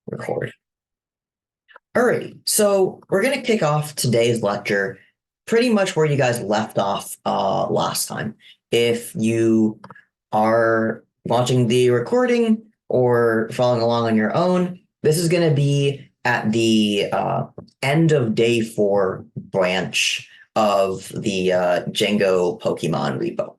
Record. All right, so we're going to kick off today's lecture pretty much where you guys left off last time. If you are watching the recording or following along on your own, this is going to be at the end of day 4 branch of the Django Pokemon repo.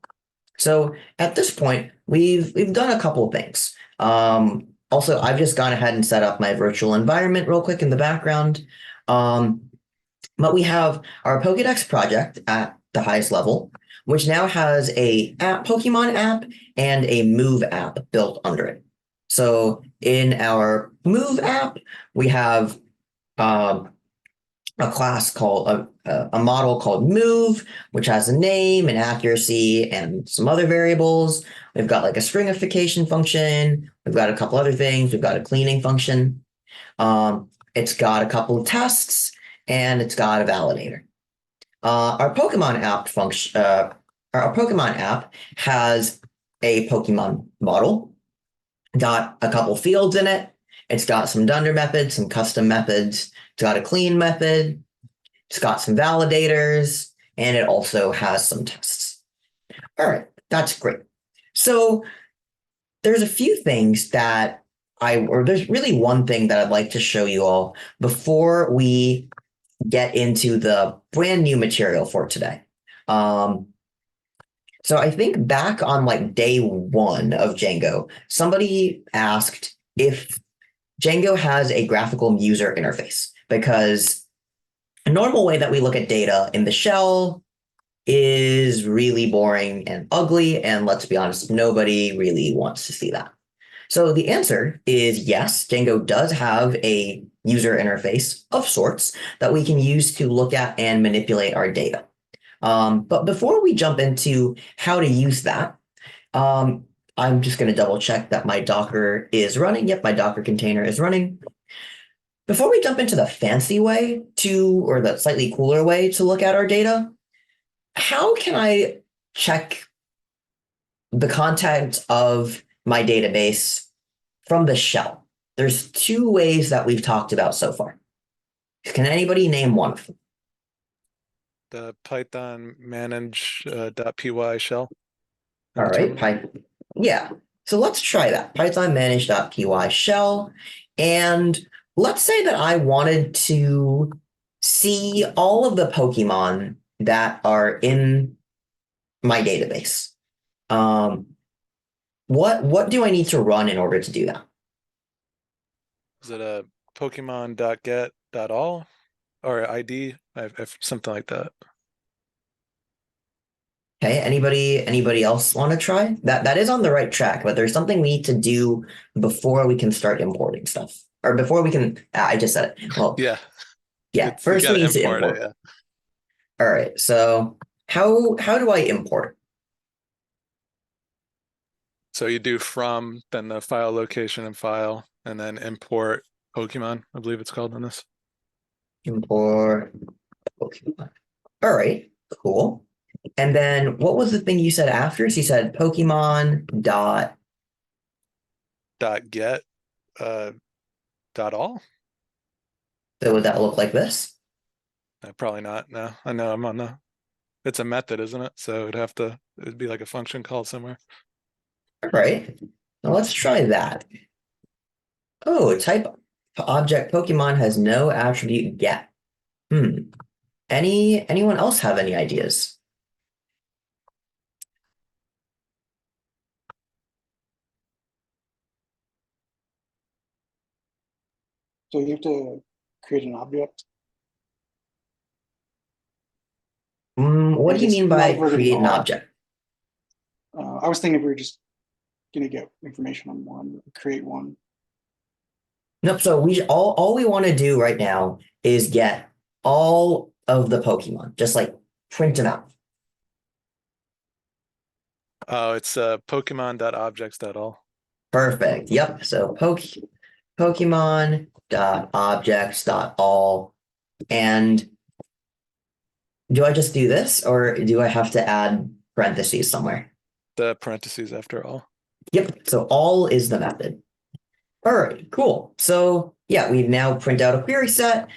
So at this point, we've done a couple of things. Also, I've just gone ahead and set up my virtual environment real quick in the background. But we have our Pokedex project at the highest level, which now has a Pokemon app and a Move app built under it. So in our Move app, we have a class called a model called Move, which has a name and accuracy and some other variables. We've got like a stringification function. We've got a couple other things. We've got a cleaning function. It's got a couple of tests and it's got a validator. Our Pokemon app function, our Pokemon app has a Pokemon model, got a couple fields in it. It's got some dunder methods, some custom methods. It's got a clean method. It's got some validators, and it also has some tests. All right, that's great. So there's a few things that there's really one thing that I'd like to show you all before we get into the brand new material for today. So I think back on like day 1 of Django, somebody asked if Django has a graphical user interface, because a normal way that we look at data in the shell is really boring and ugly, and let's be honest, nobody really wants to see that. So the answer is yes, Django does have a user interface of sorts that we can use to look at and manipulate our data. But before we jump into how to use that, I'm just going to double check that my Docker is running. Yep, my Docker container is running. Before we jump into the fancy way or the slightly cooler way to look at our data, how can I check the content of my database from the shell? There's 2 ways that we've talked about so far. Can anybody name one of them? The Python manage.py shell. All right, yeah. So let's try that. Python manage.py shell. And let's say that I wanted to see all of the Pokemon that are in my database. What do I need to run in order to do that? Is it a Pokemon.get.all or ID? I've something like that. Okay, anybody else want to try? That is on the right track, but there's something we need to do before we can start importing stuff. Or before we can, I just said it. Well, yeah, first we need to import. Yeah. All right, so how do I import? So you do from, then the file location and file, and then import Pokemon, I believe it's called in this. Import Pokemon. All right, cool. And then what was the thing you said after? So you said Pokemon dot .get .all. So would that look like this? Probably not. No, I know I'm on the. It's a method, isn't it? So it'd be like a function called somewhere. All right. Now let's try that. Oh, type object Pokemon has no attribute get. Anyone else have any ideas? So you have to create an object. What do you mean by create an object? I was thinking if we were just going to get information on one, create one. Nope. So all we want to do right now is get all of the Pokemon, just like print them out. Oh, it's Pokemon.objects.all. Perfect. Yep. So Pokemon.objects.all. And do I just do this or do I have to add parentheses somewhere? The parentheses after all. Yep. So all is the method. All right, cool. So yeah, we now print out a query set,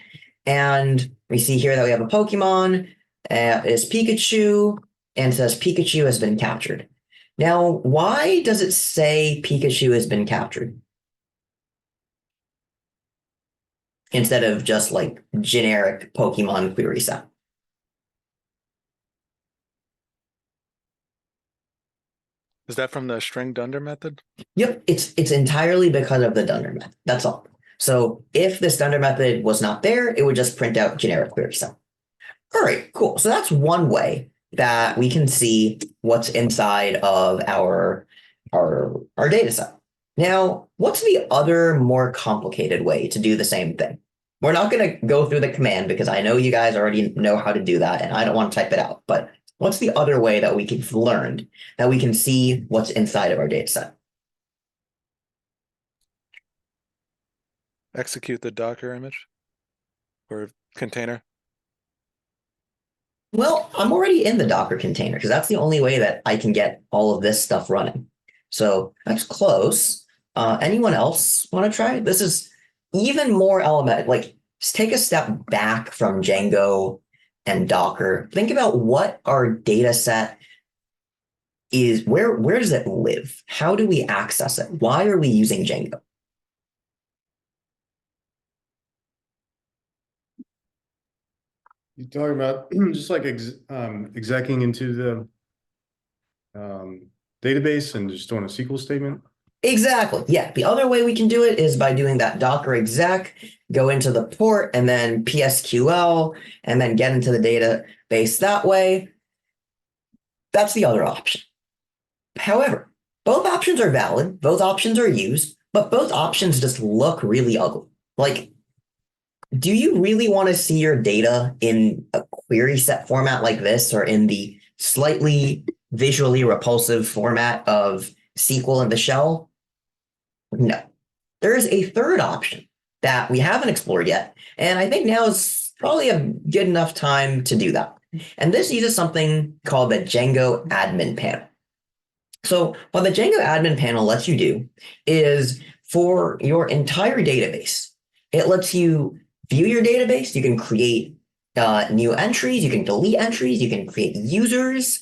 and we see here that we have a Pokemon, is Pikachu, and says Pikachu has been captured. Now, why does it say Pikachu has been captured? Instead of just like generic Pokemon query set. Is that from the string dunder method? Yep, it's entirely because of the dunder method. That's all. So if this dunder method was not there, it would just print out generic query set. All right, cool. So that's one way that we can see what's inside of our data set. Now, what's the other more complicated way to do the same thing? We're not going to go through the command because I know you guys already know how to do that and I don't want to type it out. But what's the other way that we've learned that we can see what's inside of our data set? Execute the Docker image or container. Well, I'm already in the Docker container because that's the only way that I can get all of this stuff running. So that's close. Anyone else want to try? This is even more element. Like, just take a step back from Django and Docker. Think about what our data set is. Where does it live? How do we access it? Why are we using Django? You're talking about just like execing into the database and just doing a SQL statement? Exactly. Yeah. The other way we can do it is by doing that Docker exec, go into the port and then PSQL and then get into the database that way. That's the other option. However, both options are valid, both options are used, but both options just look really ugly. Like, do you really want to see your data in a query set format like this or in the slightly visually repulsive format of SQL in the shell? No. There is a third option that we haven't explored yet, and I think now is probably a good enough time to do that. And this uses something called the Django admin panel. So what the Django admin panel lets you do is for your entire database, it lets you view your database. You can create new entries. You can delete entries. You can create users.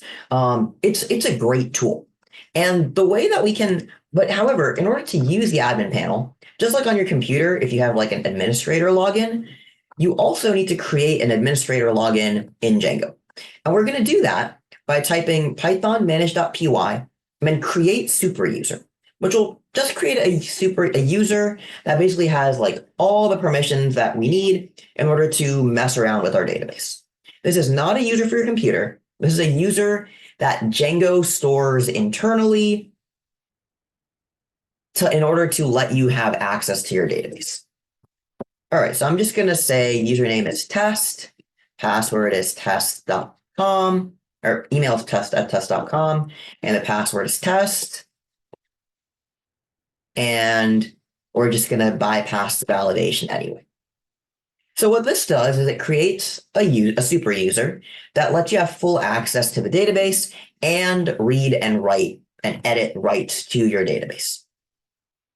It's a great tool. And the way that we can, but however, in order to use the admin panel, just like on your computer, if you have like an administrator login, you also need to create an administrator login in Django. And we're going to do that by typing python manage.py and then create super user, which will just create a user that basically has like all the permissions that we need in order to mess around with our database. This is not a user for your computer. This is a user that Django stores internally in order to let you have access to your database. All right, so I'm just going to say username is test, password is test.com, or email is test@test.com, and the password is test. And we're just going to bypass the validation anyway. So what this does is it creates a super user that lets you have full access to the database and read and write and edit writes to your database.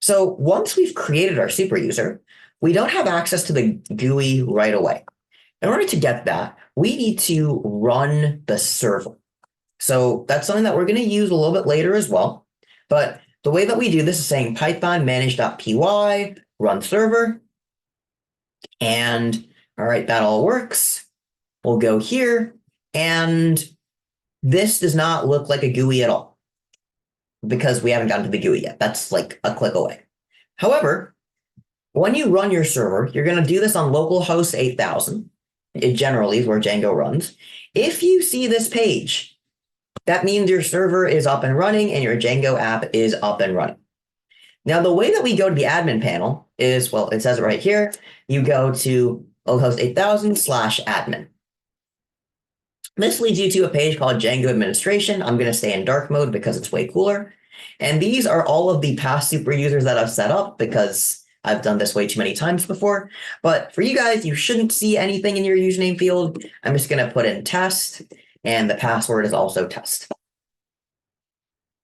So once we've created our super user, we don't have access to the GUI right away. In order to get that, we need to run the server. So that's something that we're going to use a little bit later as well. But the way that we do this is saying python manage.py run server. And all right, that all works. We'll go here. And this does not look like a GUI at all because we haven't gotten to the GUI yet. That's like a click away. However, when you run your server, you're going to do this on localhost 8000. It generally is where Django runs. If you see this page, that means your server is up and running and your Django app is up and running. Now, the way that we go to the admin panel is, well, it says it right here. You go to localhost 8000/admin. This leads you to a page called Django administration. I'm going to stay in dark mode because it's way cooler. And these are all of the past super users that I've set up because I've done this way too many times before. But for you guys, you shouldn't see anything in your username field. I'm just going to put in test, and the password is also test.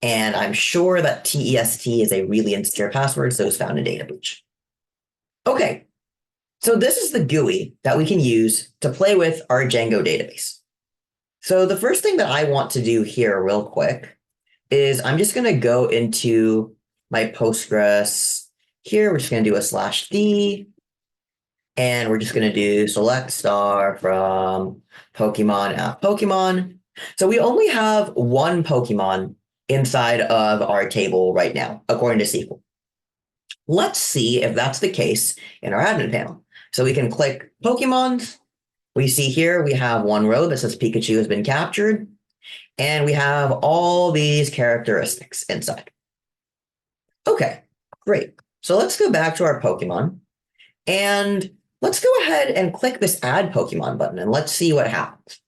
And I'm sure that TEST is a really insecure password, so it's found in data breach. Okay, so this is the GUI that we can use to play with our Django database. So the first thing that I want to do here real quick is I'm just going to go into my Postgres. Here, we're just going to do a /d, and we're just going to do select star from Pokemon app Pokemon. So we only have one Pokemon inside of our table right now, according to SQL. Let's see if that's the case in our admin panel. So we can click Pokemon. We see here we have one row that says Pikachu has been captured, and we have all these characteristics inside. Okay, great. So let's go back to our Pokemon, and let's go ahead and click this Add Pokemon button, and let's see what happens.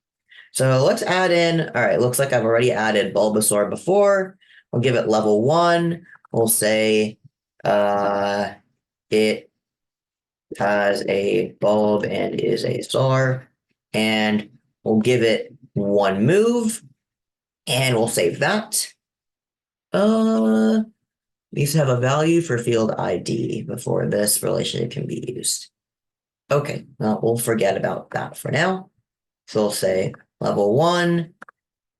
So let's add in, all right, looks like I've already added Bulbasaur before. We'll give it level 1. We'll say it has a bulb and is a star, and we'll give it 1 move, and we'll save that. Needs to have a value for field ID before this relationship can be used. Okay, well, we'll forget about that for now. So we'll say level 1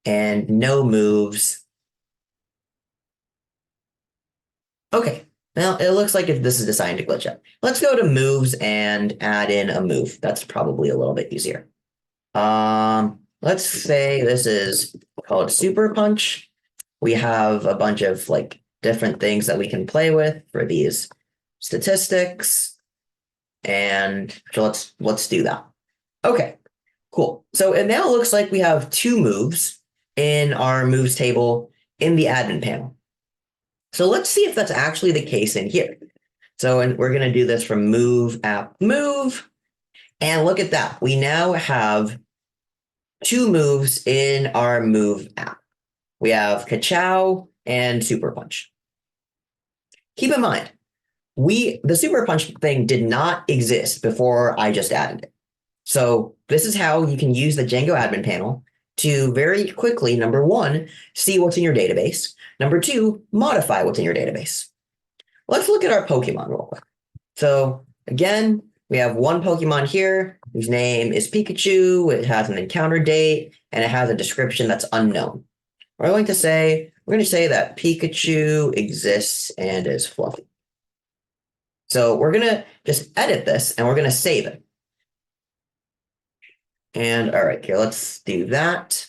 and no moves. Okay, now it looks like if this is designed to glitch out. Let's go to moves and add in a move. That's probably a little bit easier. Let's say this is called Super Punch. We have a bunch of like different things that we can play with for these statistics. And so let's do that. Okay, cool. So it now looks like we have 2 moves in our moves table in the admin panel. So let's see if that's actually the case in here. So and we're going to do this from move app move. And look at that. We now have 2 moves in our move app. We have Ka-Chow and Super Punch. Keep in mind, the Super Punch thing did not exist before I just added it. So this is how you can use the Django admin panel to very quickly, number 1, see what's in your database. Number 2, modify what's in your database. Let's look at our Pokemon real quick. So again, we have one Pokemon here whose name is Pikachu. It has an encounter date, and it has a description that's unknown. We're going to say that Pikachu exists and is fluffy. So we're going to just edit this, and we're going to save it. And all right, here, let's do that.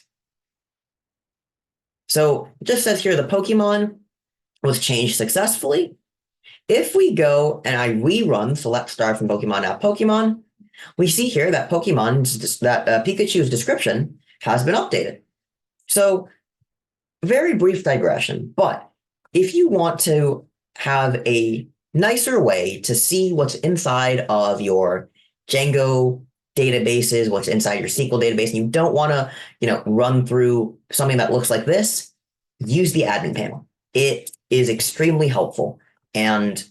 So it just says here the Pokemon was changed successfully. If we go and I rerun select star from Pokemon app Pokemon, we see here that Pikachu's description has been updated. So very brief digression, but if you want to have a nicer way to see what's inside of your Django databases, what's inside your SQL database, and you don't want to, run through something that looks like this, use the admin panel. It is extremely helpful. And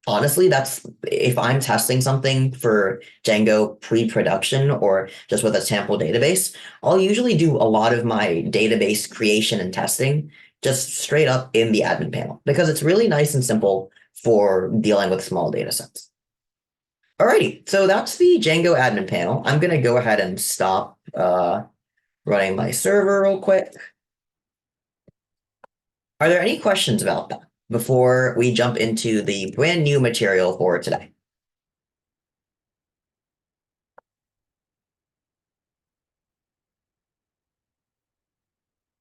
honestly, that's if I'm testing something for Django pre-production or just with a sample database, I'll usually do a lot of my database creation and testing just straight up in the admin panel because it's really nice and simple for dealing with small data sets. Alrighty, so that's the Django admin panel. I'm going to go ahead and stop running my server real quick. Are there any questions about that before we jump into the brand new material for today?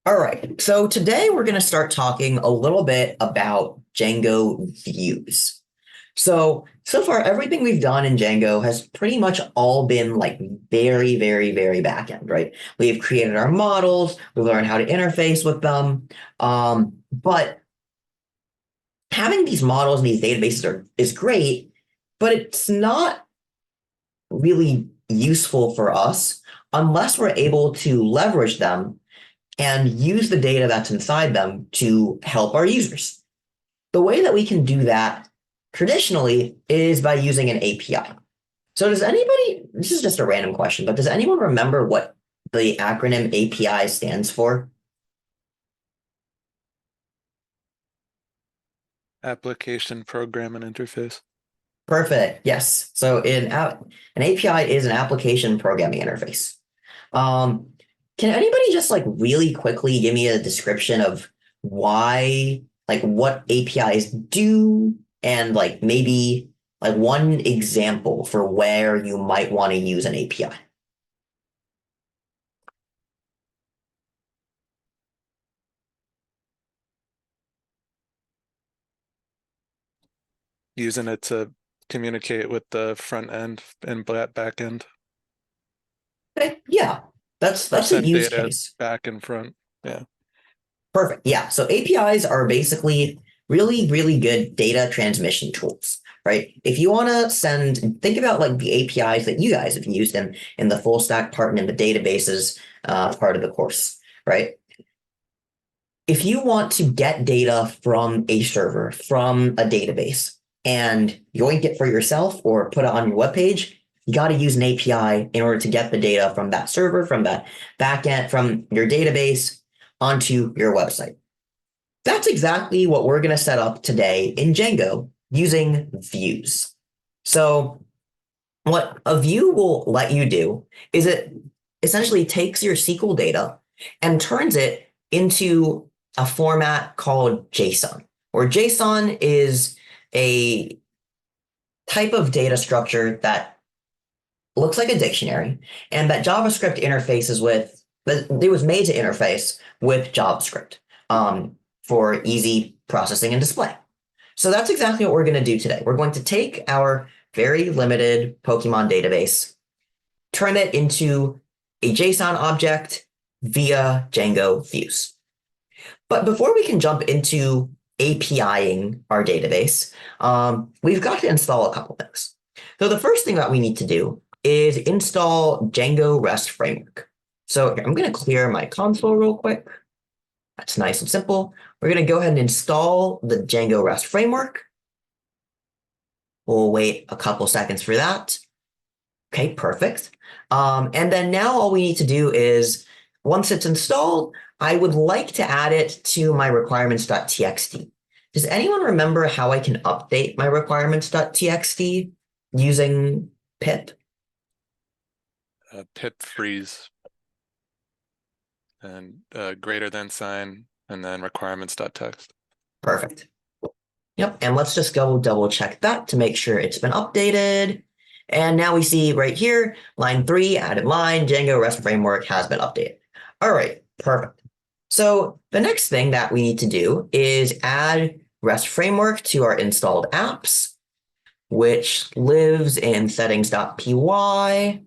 All right, so today we're going to start talking a little bit about Django views. So far, everything we've done in Django has pretty much all been like very, very, very backend, right? We've created our models, we learned how to interface with them, but having these models and these databases is great, but it's not really useful for us unless we're able to leverage them and use the data that's inside them to help our users. The way that we can do that traditionally is by using an API. So does anybody, this is just a random question, but does anyone remember what the acronym API stands for? Application, program, and interface. Perfect. Yes. So an API is an application programming interface. Can anybody just like really quickly give me a description of why, like what APIs do and like maybe like one example for where you might want to use an API? Using it to communicate with the front end and back end. Okay. Yeah. That's Or a send use data case. back and front. Yeah. Perfect. Yeah. So APIs are basically really, really good data transmission tools, right? If you want to think about like the APIs that you guys have used in the full stack part and in the databases part of the course, right? If you want to get data from a server, from a database, and yoink it for yourself or put it on your webpage, you got to use an API in order to get the data from that server, from that backend, from your database onto your website. That's exactly what we're going to set up today in Django using views. So what a view will let you do is it essentially takes your SQL data and turns it into a format called JSON, where JSON is a type of data structure that looks like a dictionary and that JavaScript interfaces with, it was made to interface with JavaScript for easy processing and display. So that's exactly what we're going to do today. We're going to take our very limited Pokemon database, turn it into a JSON object via Django views. But before we can jump into APIing our database, we've got to install a couple things. So the first thing that we need to do is install Django REST Framework. So I'm going to clear my console real quick. That's nice and simple. We're going to go ahead and install the Django REST Framework. We'll wait a couple seconds for that. Okay, perfect. And then now all we need to do is, once it's installed, I would like to add it to my requirements.txt. Does anyone remember how I can update my requirements.txt using pip? Pip freeze. And greater than sign, and then requirements.txt. Perfect. Yep, and let's just go double check that to make sure it's been updated. And now we see right here, line 3, added line, Django REST Framework has been updated. All right, perfect. So the next thing that we need to do is add REST Framework to our installed apps, which lives in settings.py.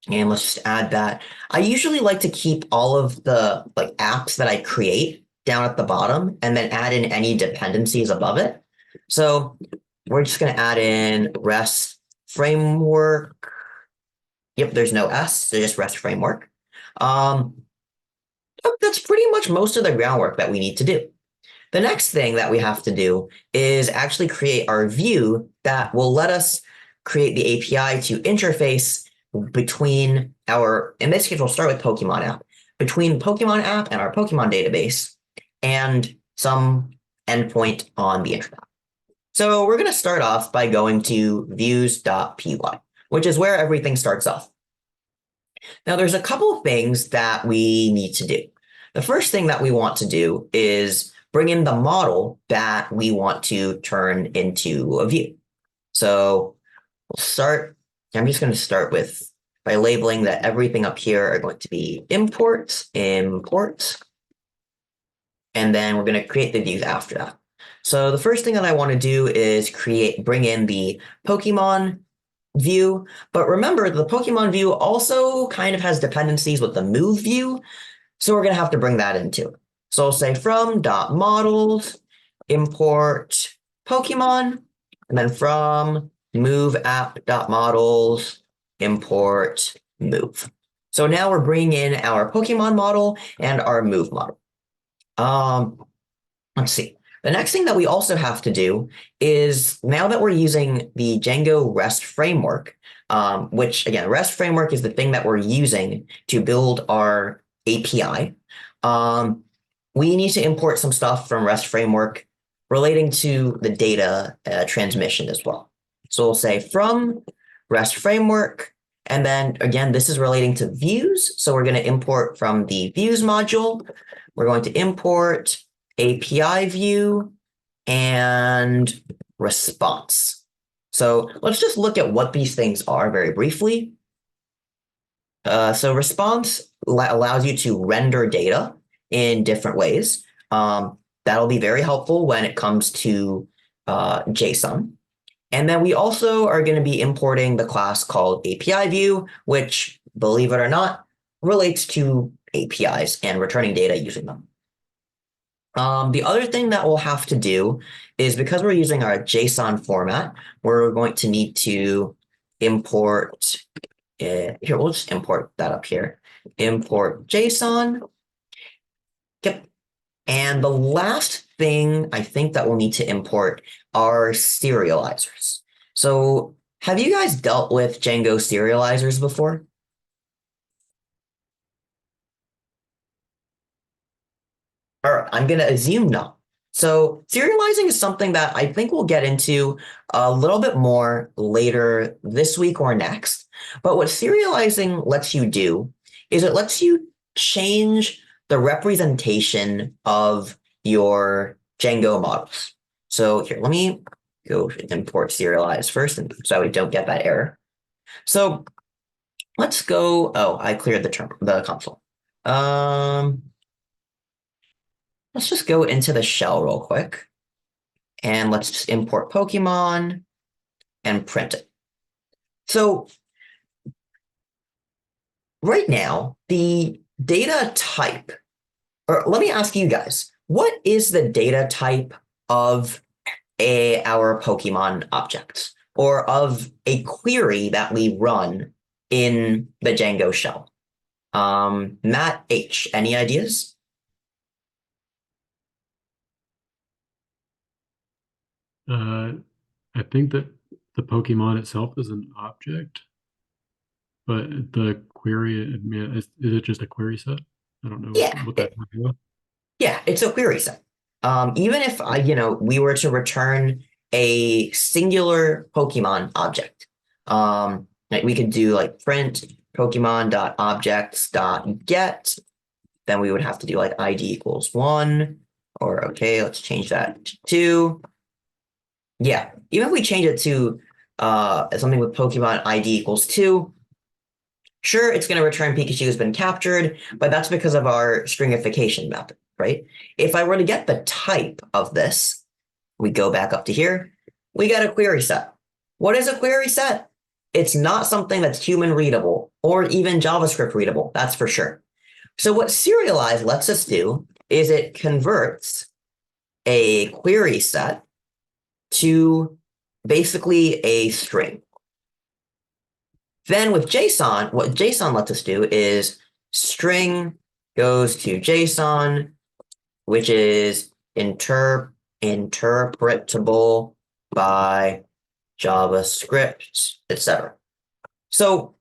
And let's just add that. I usually like to keep all of the like apps that I create down at the bottom and then add in any dependencies above it. So we're just going to add in REST framework. Yep, there's no S, so just REST framework. That's pretty much most of the groundwork that we need to do. The next thing that we have to do is actually create our view that will let us create the API to interface between our, in this case, we'll start with Pokemon app, between Pokemon app and our Pokemon database and some endpoint on the internet. So we're going to start off by going to views.py, which is where everything starts off. Now, there's a couple of things that we need to do. The first thing that we want to do is bring in the model that we want to turn into a view. So we'll start, I'm just going to start with by labeling that everything up here are going to be imports, and then we're going to create the views after that. So the first thing that I want to do is bring in the Pokemon view, but remember the Pokemon view also kind of has dependencies with the move view, so we're going to have to bring that into it. So I'll say from .models import Pokemon, and then from move app.models import move. So now we're bringing in our Pokemon model and our move model. Let's see. The next thing that we also have to do is, now that we're using the Django REST framework, which again, REST framework is the thing that we're using to build our API. We need to import some stuff from REST framework relating to the data transmission as well. So we'll say from REST framework, and then again, this is relating to views. So we're going to import from the views module. We're going to import API view and response. So let's just look at what these things are very briefly. So response allows you to render data in different ways. That'll be very helpful when it comes to JSON. And then we also are going to be importing the class called API view, which, believe it or not, relates to APIs and returning data using them. The other thing that we'll have to do is, because we're using our JSON format, we're going to need to import, here, we'll just import that up here. Import JSON. Yep. And the last thing I think that we'll need to import are serializers. So have you guys dealt with Django serializers before? All right, I'm going to assume no. So serializing is something that I think we'll get into a little bit more later this week or next. But what serializing lets you do is it lets you change the representation of your Django models. So here, let me go import serialize first, so we don't get that error. So let's go. Oh, I cleared the console. Let's just go into the shell real quick, and let's just import Pokemon and print it. So right now, the data type, or let me ask you guys, what is the data type of our Pokemon objects, or of a query that we run in the Django shell? Matt H, any ideas? I think that the Pokemon itself is an object, but the query, I mean, is it just a query set? I don't know Yeah, what that is. yeah, it's a query set. Even if we were to return a singular Pokemon object, like we could do like print Pokemon.objects.get, then we would have to do like ID equals 1, or okay, let's change that to 2. Yeah, even if we change it to something with Pokemon ID equals 2, sure, it's going to return Pikachu has been captured, but that's because of our stringification method, right? If I were to get the type of this, we go back up to here, we get a query set. What is a query set? It's not something that's human readable or even JavaScript readable, that's for sure. So what serialize lets us do is it converts a query set to basically a string. Then with JSON, what JSON lets us do is string goes to JSON, which is interpretable by JavaScript, etc. So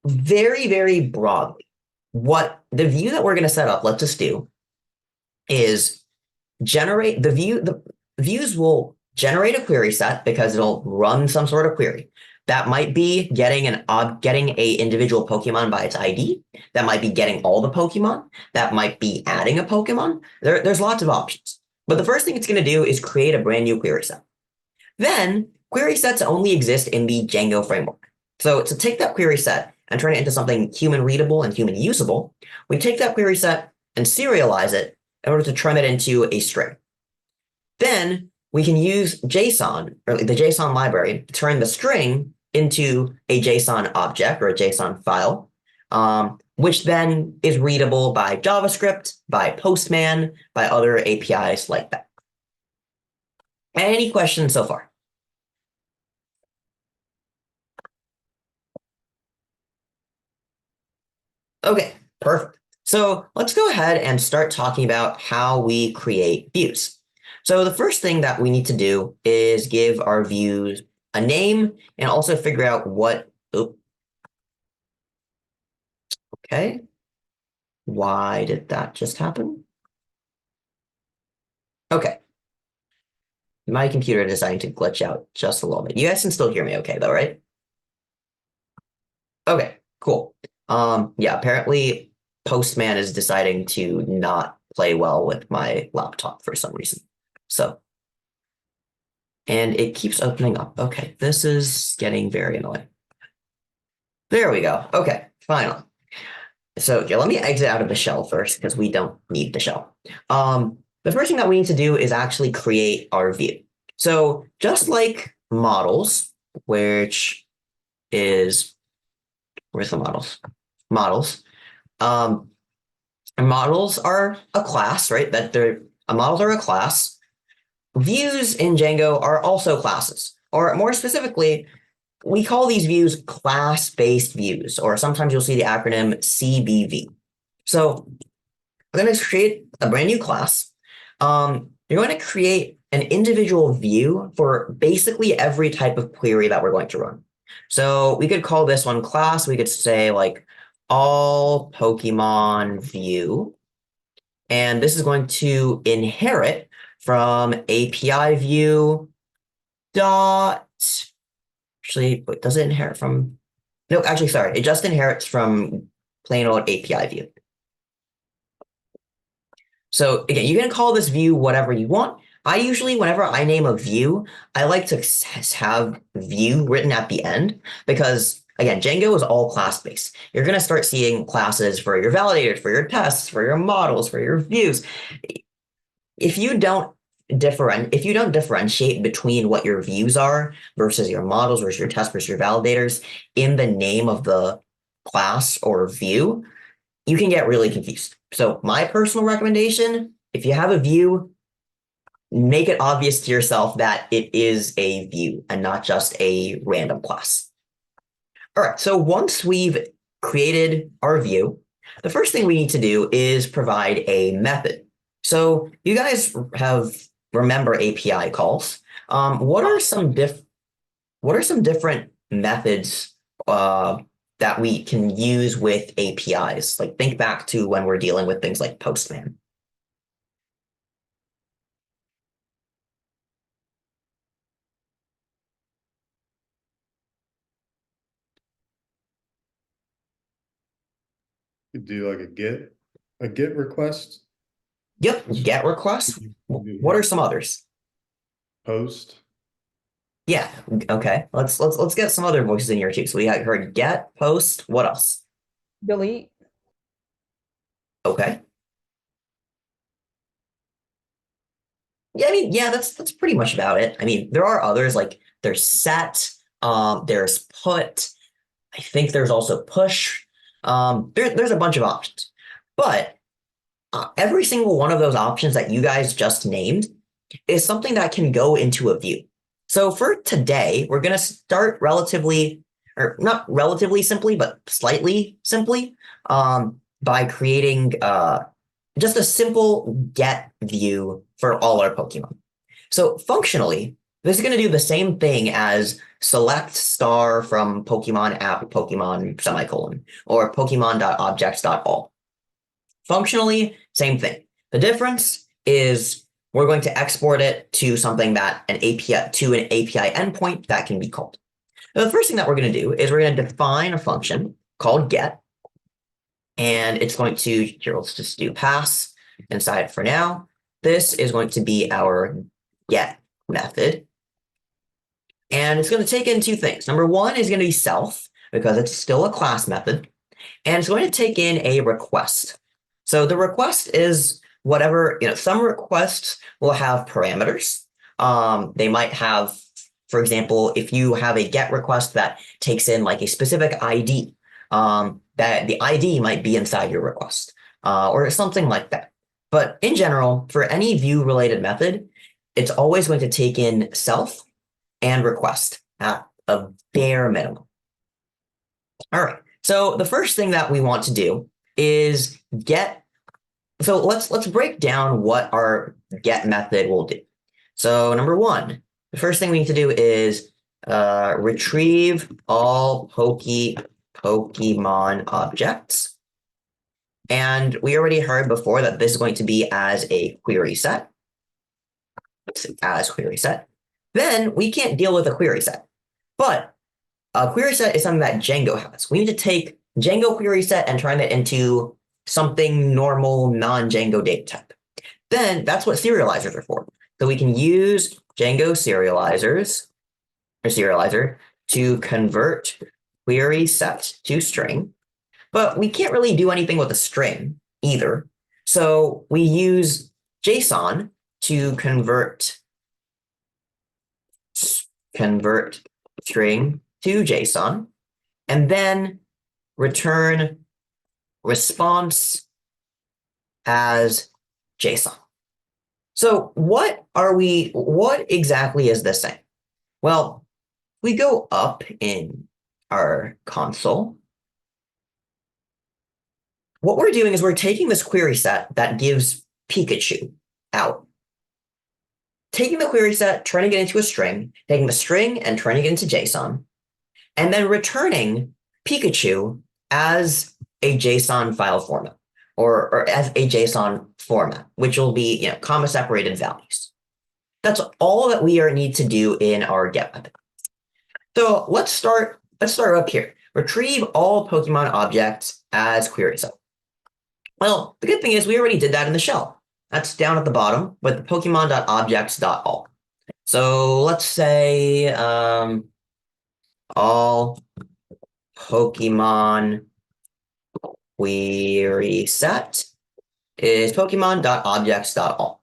very, very broadly, what the view that we're going to set up lets us do is generate the view. The views will generate a query set because it'll run some sort of query. That might be getting a individual Pokemon by its ID. That might be getting all the Pokemon. That might be adding a Pokemon. There's lots of options. But the first thing it's going to do is create a brand new query set. Then query sets only exist in the Django framework. So to take that query set and turn it into something human readable and human usable, we take that query set and serialize it in order to turn it into a string. Then we can use JSON, or the JSON library, to turn the string into a JSON object or a JSON file, which then is readable by JavaScript, by Postman, by other APIs like that. Any questions so far? Okay, perfect. So let's go ahead and start talking about how we create views. So the first thing that we need to do is give our views a name and also figure out what, okay. Why did that just happen? Okay. My computer deciding to glitch out just a little bit. You guys can still hear me okay though, right? Okay, cool. Yeah, apparently Postman is deciding to not play well with my laptop for some reason. So, and it keeps opening up. Okay, this is getting very annoying. There we go. Okay, finally. So yeah, let me exit out of the shell first because we don't need the shell. The first thing that we need to do is actually create our view. So just like models, which is, where's the models? Models. Models are a class, right? Models are a class. Views in Django are also classes, or more specifically, we call these views class-based views, or sometimes you'll see the acronym CBV. So we're going to create a brand new class. You're going to create an individual view for basically every type of query that we're going to run. So we could call this one class. We could say like all Pokemon view. And this is going to inherit from API view dot. Actually, wait, does it inherit from? No, actually, sorry. It just inherits from plain old API view. So again, you can call this view whatever you want. I usually, whenever I name a view, I like to have view written at the end because, again, Django is all class-based. You're going to start seeing classes for your validators, for your tests, for your models, for your views. If you don't differentiate between what your views are versus your models versus your tests versus your validators in the name of the class or view, you can get really confused. So my personal recommendation, if you have a view, make it obvious to yourself that it is a view and not just a random class. All right, so once we've created our view, the first thing we need to do is provide a method. So you guys remember API calls. What are some different methods that we can use with APIs? Like think back to when we're dealing with things like Postman. You do like a get request, Yep, GET requests. What are some others? post. Yeah, okay. Let's get some other voices in here too. So we heard GET, post, what else? Delete. Okay. Yeah, I mean, yeah, that's pretty much about it. I mean, there are others like there's set, there's put. I think there's also push. There's a bunch of options, but every single one of those options that you guys just named is something that can go into a view. So for today, we're going to start relatively, or not relatively simply, but slightly simply, by creating just a simple get view for all our Pokemon. So functionally, this is going to do the same thing as select star from Pokemon app Pokemon semicolon or Pokemon.objects.all. Functionally, same thing. The difference is we're going to export it to something that an API endpoint that can be called. Now, the first thing that we're going to do is we're going to define a function called get, and it's going to, here, let's just do pass inside for now. This is going to be our get method. And it's going to take in two things. Number one is going to be self, because it's still a class method. And it's going to take in a request. So the request is whatever, some requests will have parameters. They might have, for example, if you have a get request that takes in like a specific ID, that the ID might be inside your request, or something like that. But in general, for any view related method, it's always going to take in self and request at a bare minimum. All right. So the first thing that we want to do is get. So let's break down what our get method will do. So number one, the first thing we need to do is retrieve all Pokemon objects. And we already heard before that this is going to be as a query set. as query set, then we can't deal with a query set. But a query set is something that Django has. We need to take Django query set and turn it into something normal, non-Django data type. Then that's what serializers are for. So we can use Django serializers or serializer to convert query set to string, but we can't really do anything with a string either. So we use JSON to convert string to JSON, and then return response as JSON. So what exactly is this saying? Well, we go up in our console. What we're doing is we're taking this query set that gives Pikachu out, taking the query set, turning it into a string, taking the string and turning it into JSON, and then returning Pikachu as a JSON file format, or as a JSON format, which will be comma separated values. That's all that we need to do in our get method. So let's start up here. Retrieve all Pokemon objects as query set. Well, the good thing is we already did that in the shell. That's down at the bottom with the Pokemon.objects.all. So let's say all Pokemon query set is Pokemon.objects.all.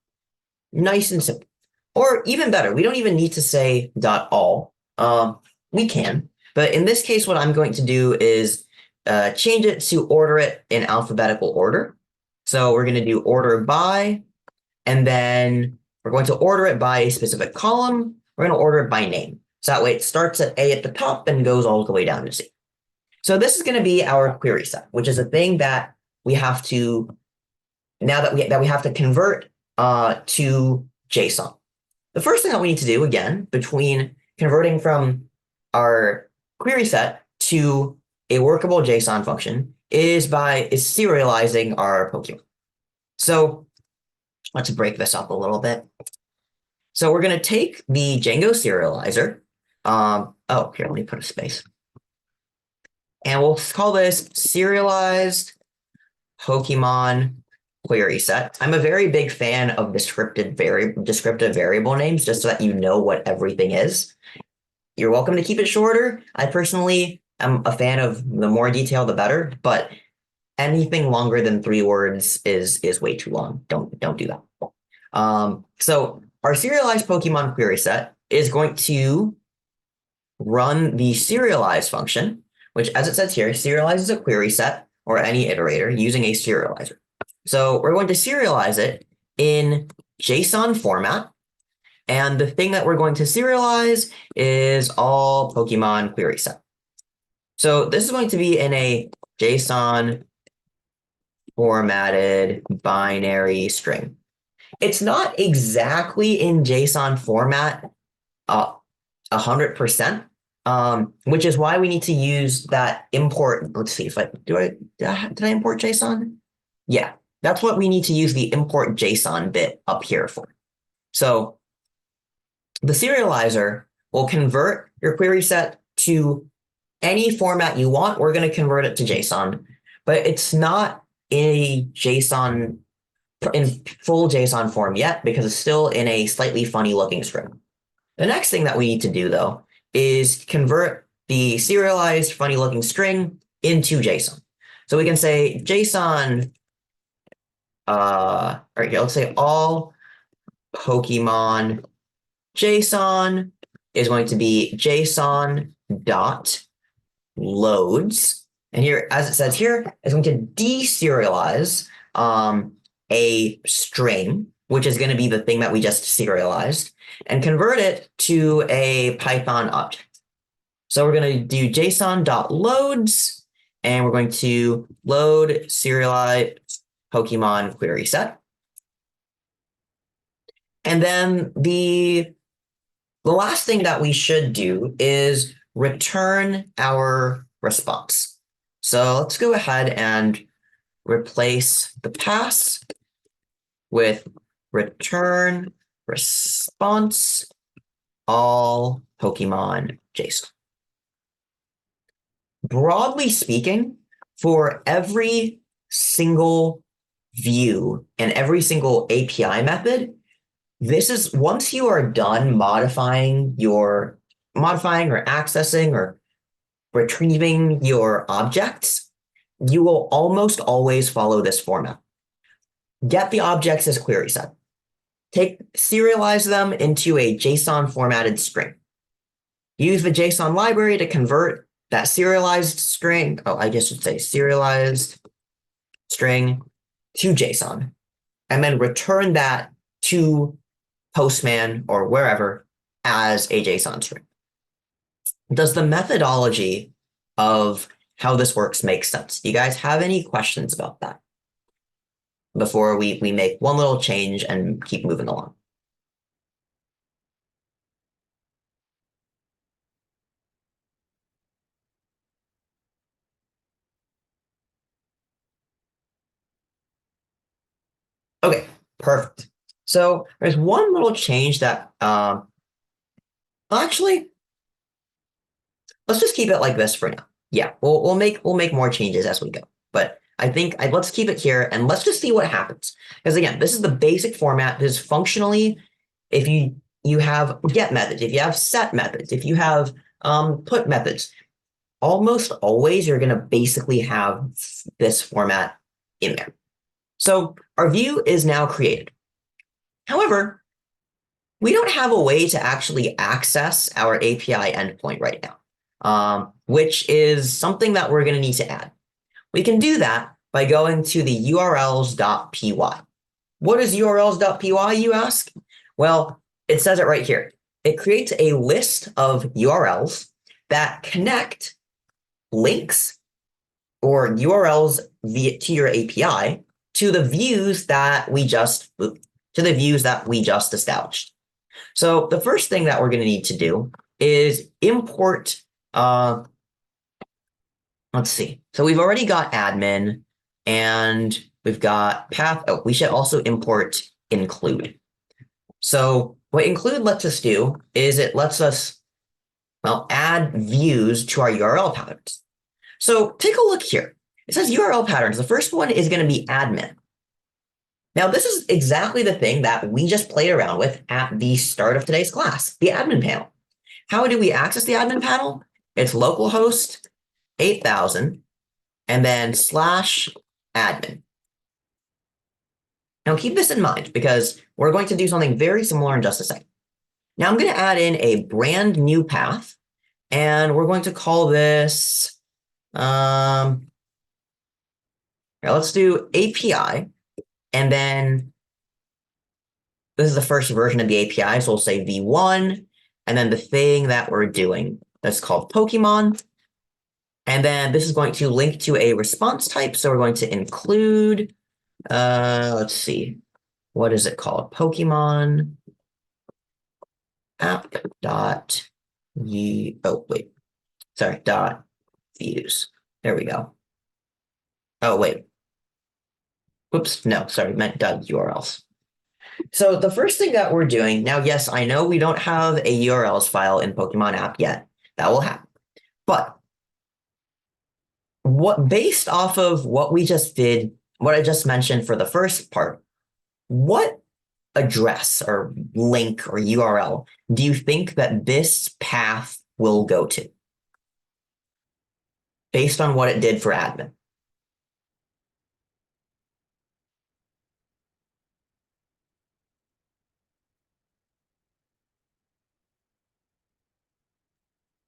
Nice and simple. Or even better, we don't even need to say .all. We can, but in this case, what I'm going to do is change it to order it in alphabetical order. So we're going to do order by, and then we're going to order it by a specific column. We're going to order it by name. So that way it starts at A at the top and goes all the way down to Z. So this is going to be our query set, which is a thing that we have to, now that we have to convert to JSON. The first thing that we need to do, again, between converting from our query set to a workable JSON function is serializing our Pokemon. So let's break this up a little bit. So we're going to take the Django serializer. Here, let me put a space. And we'll call this serialized Pokemon query set. I'm a very big fan of descriptive variable names, just so that you know what everything is. You're welcome to keep it shorter. I personally am a fan of the more detail, the better, but anything longer than 3 words is way too long. Don't do that. So our serialized Pokemon query set is going to run the serialize function, which, as it says here, serializes a query set or any iterator using a serializer. So we're going to serialize it in JSON format. And the thing that we're going to serialize is all Pokemon query set. So this is going to be in a JSON formatted binary string. It's not exactly in JSON format 100%, which is why we need to use that import. Let's see if did I import JSON? Yeah, that's what we need to use the import JSON bit up here for. So the serializer will convert your query set to any format you want. We're going to convert it to JSON, but it's not in full JSON form yet because it's still in a slightly funny looking string. The next thing that we need to do, though, is convert the serialized funny looking string into JSON. So we can say JSON, let's say all Pokemon JSON is going to be JSON dot loads. And here, as it says here, it's going to deserialize a string, which is going to be the thing that we just serialized, and convert it to a Python object. So we're going to do JSON.loads, and we're going to load serialized Pokemon query set. And then the last thing that we should do is return our response. So let's go ahead and replace the pass with return response all Pokemon JSON. Broadly speaking, for every single view and every single API method, this is once you are done modifying or accessing or retrieving your objects, you will almost always follow this format. Get the objects as query set. Serialize them into a JSON formatted string. Use the JSON library to convert that serialized string, I guess should say serialized string to JSON, and then return that to Postman or wherever as a JSON string. Does the methodology of how this works make sense? Do you guys have any questions about that before we make one little change and keep moving along? Okay, perfect. So there's one little change that actually, let's just keep it like this for now. Yeah, we'll make more changes as we go. But I think let's keep it here and let's just see what happens. Because again, this is the basic format. This is functionally, if you have get methods, if you have set methods, if you have put methods, almost always you're going to basically have this format in there. So our view is now created. However, we don't have a way to actually access our API endpoint right now, which is something that we're going to need to add. We can do that by going to the urls.py. What is urls.py, you ask? Well, it says it right here. It creates a list of URLs that connect links or URLs to your API to the views that we just established. So the first thing that we're going to need to do is import. Let's see. So we've already got admin and we've got path. Oh, we should also import include. So what include lets us do is it lets us, add views to our URL patterns. So take a look here. It says URL patterns. The first one is going to be admin. Now, this is exactly the thing that we just played around with at the start of today's class, the admin panel. How do we access the admin panel? It's localhost 8000 and then /admin. Now, keep this in mind because we're going to do something very similar in just a second. Now, I'm going to add in a brand new path, and we're going to call this, let's do API. And then this is the first version of the API, so we'll say v1, and then the thing that we're doing that's called Pokemon. And then this is going to link to a response type, so we're going to include, let's see, what is it called? Pokemon app dot dot views. There we go. Oh, wait. Whoops, no, sorry, meant .urls. So the first thing that we're doing, now, yes, I know we don't have a URLs file in Pokemon app yet. That will happen. But based off of what we just did, what I just mentioned for the first part, what address or link or URL do you think that this path will go to? Based on what it did for admin.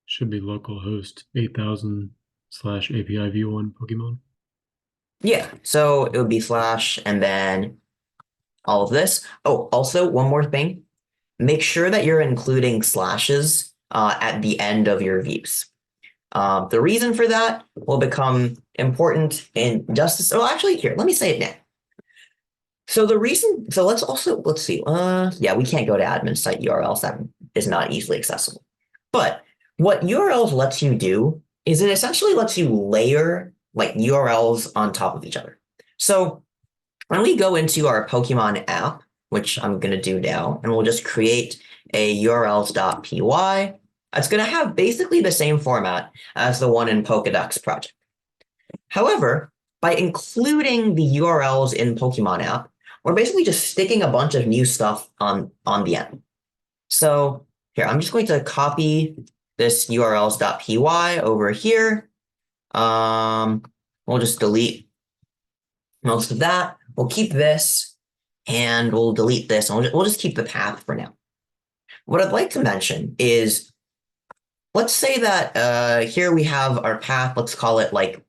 Should be localhost 8000 /API v1 Pokemon. Yeah, so it would be / and then all of this. Oh, also one more thing. Make sure that you're including slashes at the end of your views. The reason for that will become important in just, actually here, let me say it now. So let's see. Yeah, we can't go to admin site URLs. That is not easily accessible. But what URLs lets you do is it essentially lets you layer like URLs on top of each other. So when we go into our Pokemon app, which I'm going to do now, and we'll just create a urls.py. It's going to have basically the same format as the one in Pokedex project. However, by including the URLs in Pokemon app, we're basically just sticking a bunch of new stuff on the end. So here, I'm just going to copy this urls.py over here. We'll just delete most of that. We'll keep this and we'll delete this. And we'll just keep the path for now. What I'd like to mention is, let's say that here we have our path. Let's call it like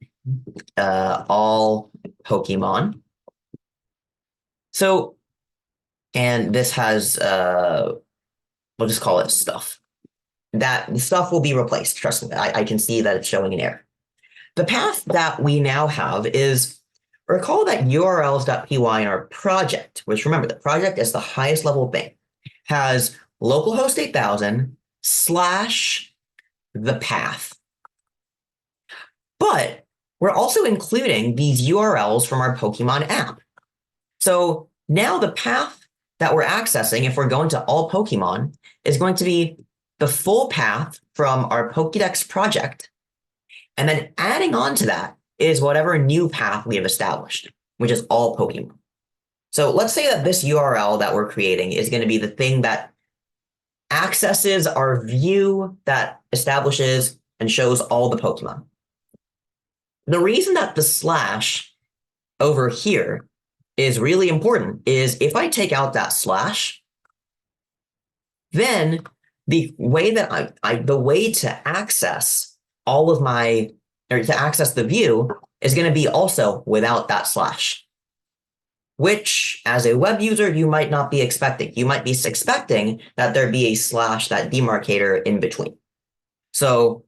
all Pokemon. So, and this has, we'll just call it stuff. That stuff will be replaced. Trust me, I can see that it's showing an error. The path that we now have is, recall that urls.py in our project, which remember, the project is the highest level thing, has localhost 8000 / the path. But we're also including these URLs from our Pokemon app. So now the path that we're accessing, if we're going to all Pokemon, is going to be the full path from our Pokédex project. And then adding on to that is whatever new path we have established, which is all Pokemon. So let's say that this URL that we're creating is going to be the thing that accesses our view that establishes and shows all the Pokemon. The reason that the / over here is really important is if I take out that /, then the way that the way to access all of my, or to access the view is going to be also without that /, which as a web user, you might not be expecting. You might be expecting that there be a / that demarcator in between. So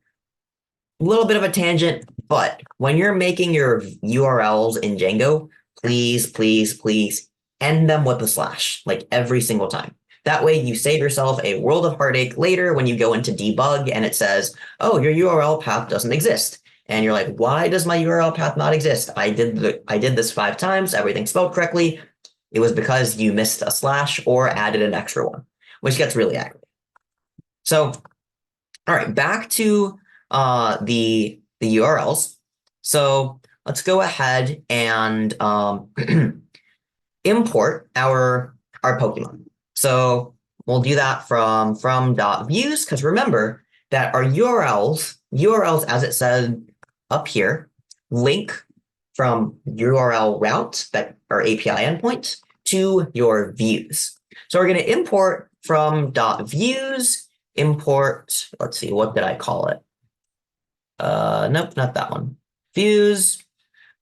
a little bit of a tangent, but when you're making your URLs in Django, please, please, please end them with a / like every single time. That way you save yourself a world of heartache later when you go into debug and it says, oh, your URL path doesn't exist. And you're like, why does my URL path not exist? I did this 5 times, everything spelled correctly. It was because you missed a / or added an extra one, which gets really aggravating. So, all right, back to the URLs. So let's go ahead and import our Pokemon. So we'll do that from .views, because remember that our URLs, as it said up here, link from URL route, that are API endpoint, to your views. So we're going to import from .views, import, let's see, what did I call it? Nope, not that one. Views,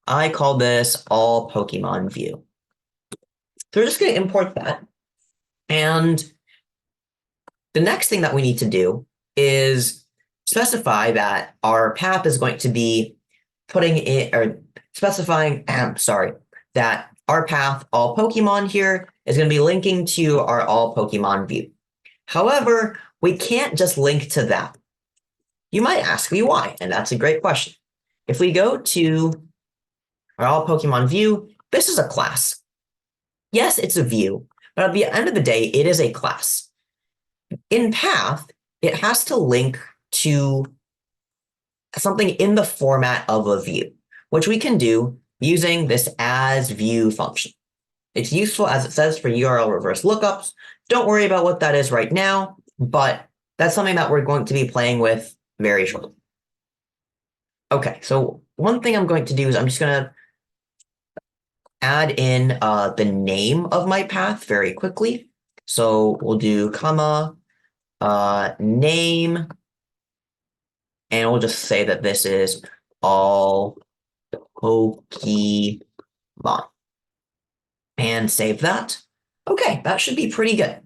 I call this all Pokemon view. So we're just going to import that. And the next thing that we need to do is specify that our path is going to be putting it, or specifying, that our path, all Pokemon here, is going to be linking to our all Pokemon view. However, we can't just link to that. You might ask me why, and that's a great question. If we go to our all Pokemon view, this is a class. Yes, it's a view, but at the end of the day, it is a class. In path, it has to link to something in the format of a view, which we can do using this as view function. It's useful, as it says, for URL reverse lookups. Don't worry about what that is right now, but that's something that we're going to be playing with very shortly. Okay, so one thing I'm going to do is I'm just going to add in the name of my path very quickly. So we'll do comma, name, and we'll just say that this is all Pokemon. And save that. Okay, that should be pretty good.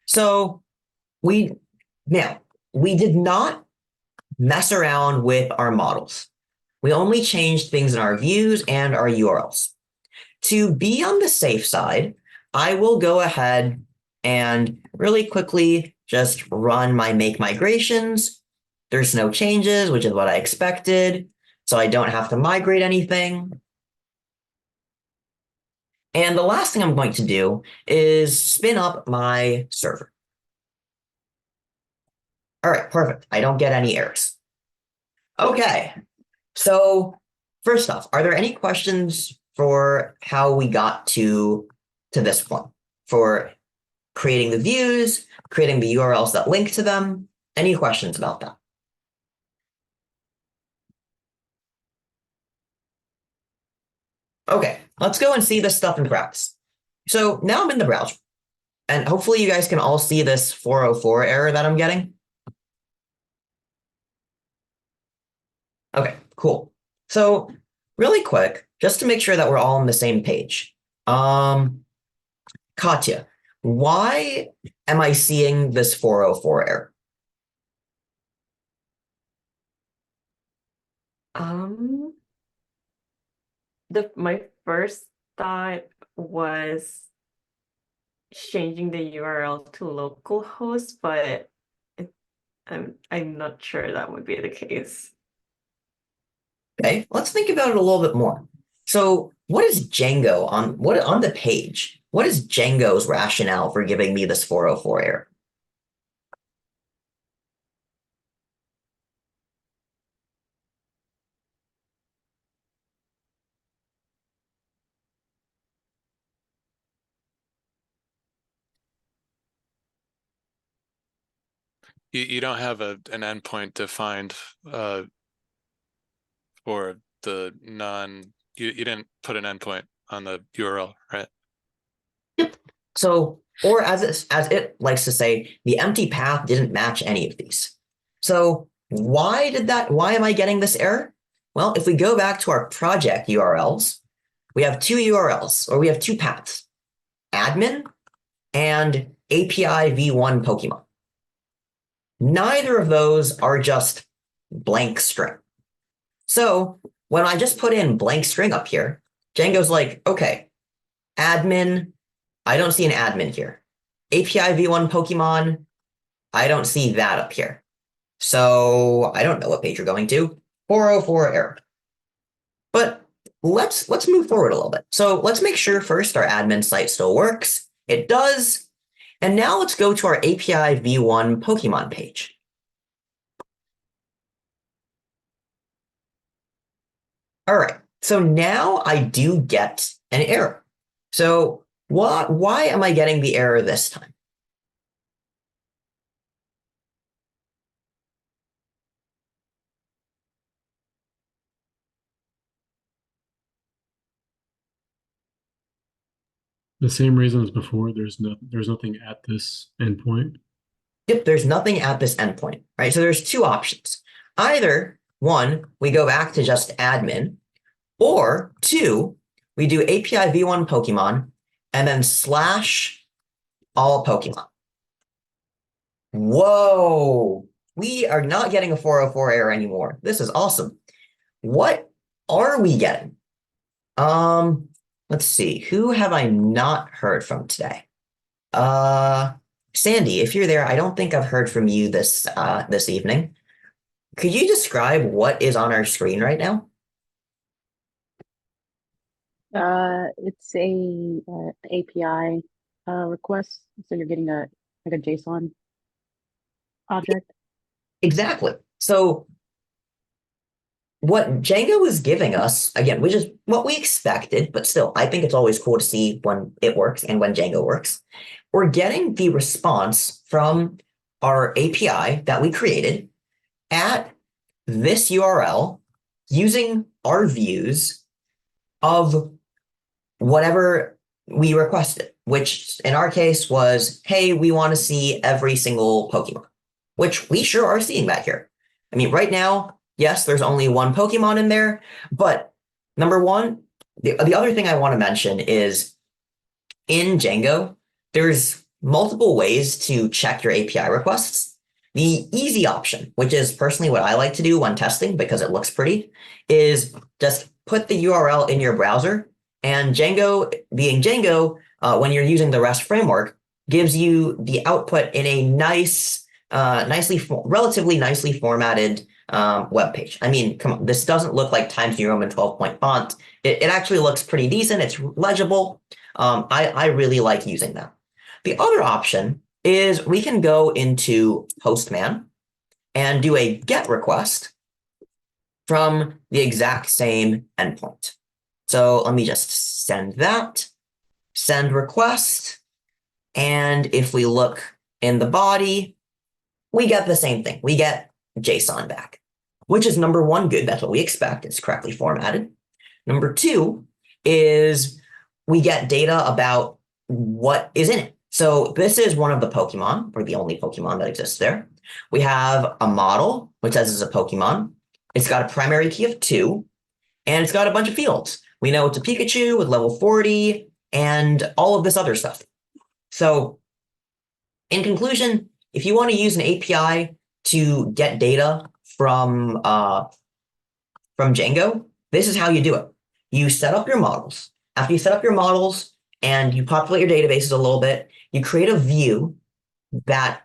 So we did not mess around with our models. We only changed things in our views and our URLs. To be on the safe side, I will go ahead and really quickly just run my make migrations. There's no changes, which is what I expected. So I don't have to migrate anything. And the last thing I'm going to do is spin up my server. All right, perfect. I don't get any errors. Okay, so first off, are there any questions for how we got to this point? For creating the views, creating the URLs that link to them? Any questions about that? Okay, let's go and see this stuff in practice. So now I'm in the browser, and hopefully you guys can all see this 404 error that I'm getting. Okay, cool. So really quick, just to make sure that we're all on the same page. Katya, why am I seeing this 404 error? My first thought was changing the URL to localhost, but I'm not sure that would be the case. Okay, let's think about it a little bit more. So what is Django on the page? What is Django's rationale for giving me this 404 error? You don't have an endpoint defined for the you didn't put an endpoint on the URL, right? So, or as it likes to say, the empty path didn't match any of these. So why am I getting this error? Well, if we go back to our project URLs, we have two URLs, or we have two paths, admin and API v1 Pokemon. Neither of those are just blank string. So when I just put in blank string up here, Django's like, okay, admin, I don't see an admin here. API v1 Pokemon, I don't see that up here. So I don't know what page you're going to. 404 error. But let's move forward a little bit. So let's make sure first our admin site still works. It does. And now let's go to our API v1 Pokemon page. All right, so now I do get an error. So why am I getting the error this time? The same reason as before, there's nothing at this endpoint. Yep, there's nothing at this endpoint, right? So there's two options. Either one, we go back to just admin, or two, we do API v1 Pokemon and then slash all Pokemon. Whoa, we are not getting a 404 error anymore. This is awesome. What are we getting? Let's see. Who have I not heard from today? Sandy, if you're there, I don't think I've heard from you this evening. Could you describe what is on our screen right now? It's a API request, so you're getting a JSON object. Exactly. So what Django is giving us, again, which is what we expected, but still, I think it's always cool to see when it works and when Django works. We're getting the response from our API that we created at this URL using our views of whatever we requested, which in our case was, hey, we want to see every single Pokemon, which we sure are seeing that here. I mean, right now, yes, there's only one Pokemon in there, but number one, the other thing I want to mention is in Django, there's multiple ways to check your API requests. The easy option, which is personally what I like to do when testing because it looks pretty, is just put the URL in your browser, and Django, being Django, when you're using the REST framework, gives you the output in a nice, relatively nicely formatted web page. I mean, come on, this doesn't look like Times New Roman 12-point font. It actually looks pretty decent. It's legible. I really like using that. The other option is we can go into Postman and do a GET request from the exact same endpoint. So let me just send that, send request, and if we look in the body, we get the same thing. We get JSON back, which is number one, good. That's what we expect. It's correctly formatted. Number two is we get data about what is in it. So this is one of the Pokemon, or the only Pokemon that exists there. We have a model, which says it's a Pokemon. It's got a primary key of 2, and it's got a bunch of fields. We know it's a Pikachu with level 40 and all of this other stuff. So in conclusion, if you want to use an API to get data from Django, this is how you do it. You set up your models. After you set up your models and you populate your databases a little bit, you create a view that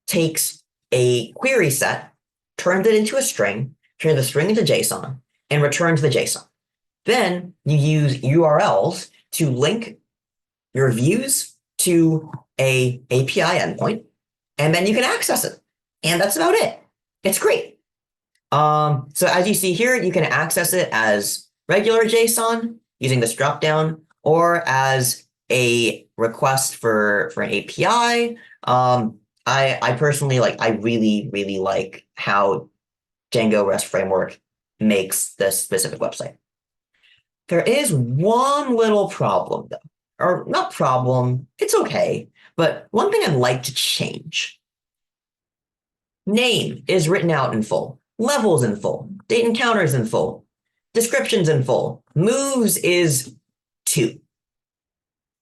takes a query set, turns it into a string, turns the string into JSON, and returns the JSON. Then you use URLs to link your views to a API endpoint, and then you can access it. And that's about it. It's great. So as you see here, you can access it as regular JSON using this dropdown, or as a request for an API. I personally I really like how Django REST framework makes this specific website. There is one little problem though, or not problem, it's okay, but one thing I'd like to change. Name is written out in full, levels in full, date encounters in full, descriptions in full, moves is 2.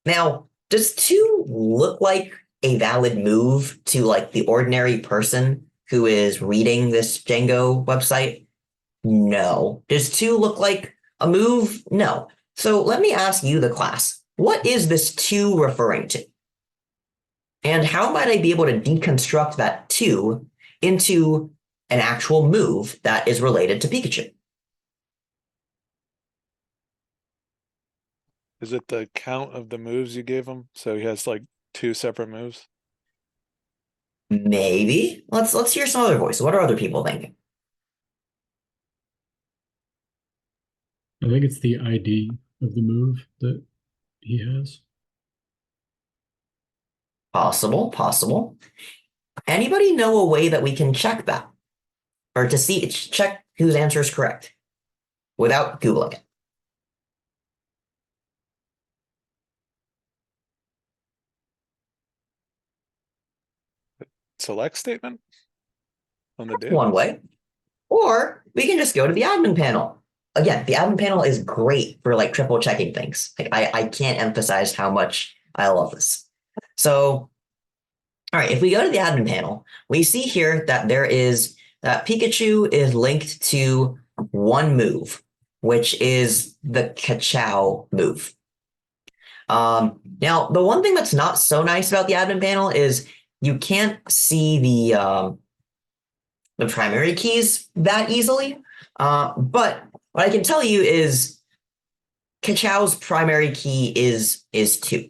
Now, does 2 look like a valid move to the ordinary person who is reading this Django website? No. Does 2 look like a move? No. So let me ask you, the class, what is this 2 referring to? And how might I be able to deconstruct that 2 into an actual move that is related to Pikachu? Is it the count of the moves you gave him? So he has 2 separate moves? Maybe. Let's hear some other voices. What are other people thinking? I think it's the ID of the move that he has. Possible. Anybody know a way that we can check that? Or to check whose answer is correct without Googling it? Select statement on the div? One way. Or we can just go to the admin panel. Again, the admin panel is great for triple checking things. I can't emphasize how much I love this. So, all right, if we go to the admin panel, we see here that that Pikachu is linked to one move, which is the Ka-Chow move. Now, the one thing that's not so nice about the admin panel is you can't see the primary keys that easily. But what I can tell you is Ka-Chow's primary key is 2.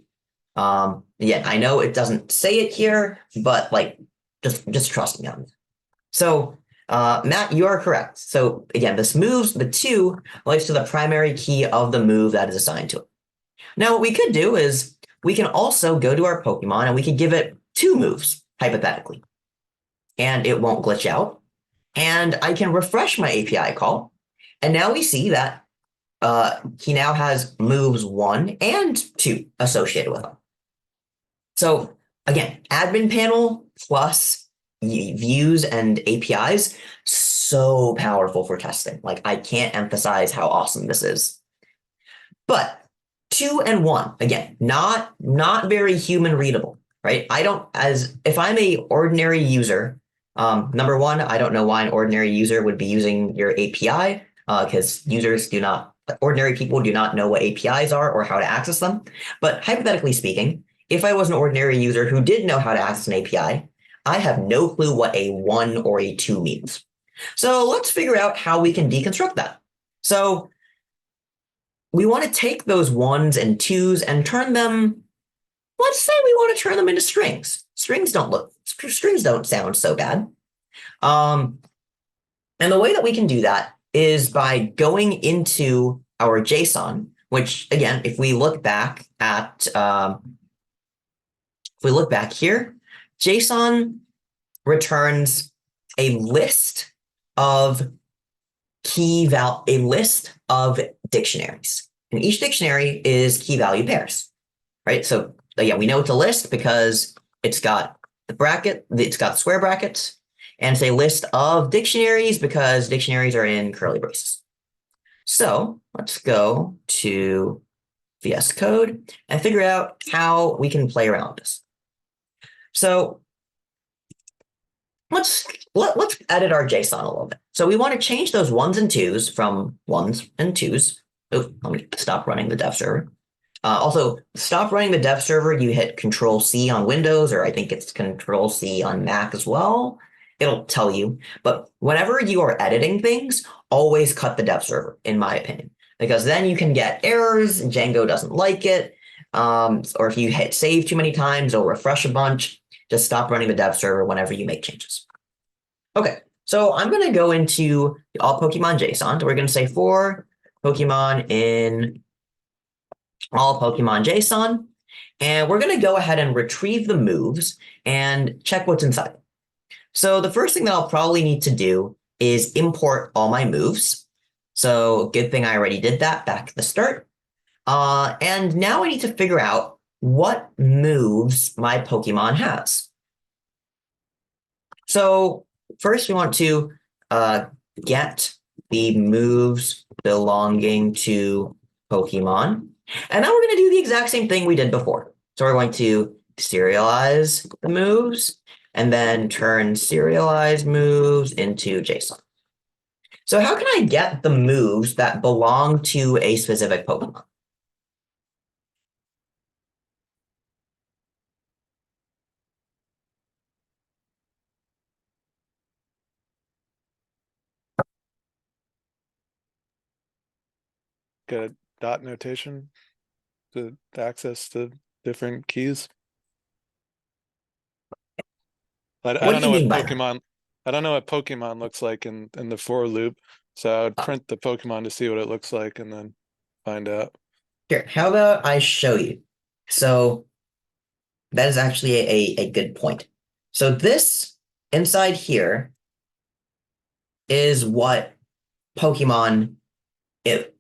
Yeah, I know it doesn't say it here, but just trust me on it. So Matt, you are correct. So again, this moves, the 2 relates to the primary key of the move that is assigned to it. Now, what we could do is we can also go to our Pokemon and we could give it 2 moves, hypothetically. And it won't glitch out. And I can refresh my API call. And now we see that he now has moves 1 and 2 associated with him. So again, admin panel plus views and APIs, so powerful for testing. I can't emphasize how awesome this is. But 2 and 1, again, not very human readable, right? If I'm a ordinary user, number 1, I don't know why an ordinary user would be using your API, because ordinary people do not know what APIs are or how to access them. But hypothetically speaking, if I was an ordinary user who did know how to access an API, I have no clue what a 1 or a 2 means. So let's figure out how we can deconstruct that. So we want to take those ones and twos and turn them, let's say we want to turn them into strings. Strings don't sound so bad. And the way that we can do that is by going into our JSON, which again, if we look back here, JSON returns a list of dictionaries, and each dictionary is key value pairs, right? So yeah, we know it's a list because it's got the bracket, it's got square brackets, and it's a list of dictionaries because dictionaries are in curly braces. So let's go to VS Code and figure out how we can play around this. So let's edit our JSON a little bit. So we want to change those ones and twos from ones and twos. Oh, let me stop running the dev server. Also, stop running the dev server. You hit Control C on Windows, or I think it's Control C on Mac as well. It'll tell you. But whenever you are editing things, always cut the dev server, in my opinion, because then you can get errors and Django doesn't like it. Or if you hit save too many times, it'll refresh a bunch. Just stop running the dev server whenever you make changes. Okay, so I'm going to go into the all Pokemon JSON. We're going to say for Pokemon in all Pokemon JSON, and we're going to go ahead and retrieve the moves and check what's inside. So the first thing that I'll probably need to do is import all my moves. So good thing I already did that back at the start. And now I need to figure out what moves my Pokemon has. So first we want to get the moves belonging to Pokemon. And now we're going to do the exact same thing we did before. So we're going to serialize the moves and then turn serialized moves into JSON. So how can I get the moves that belong to a specific Pokemon? Get a dot notation to access the different keys. I What don't do know you what mean by that? Pokemon. I don't know what Pokemon looks like in the for loop, so I would print the Pokemon to see what it looks like and then find out. Here, how about I show you? So that is actually a good point. So this inside here is what Pokemon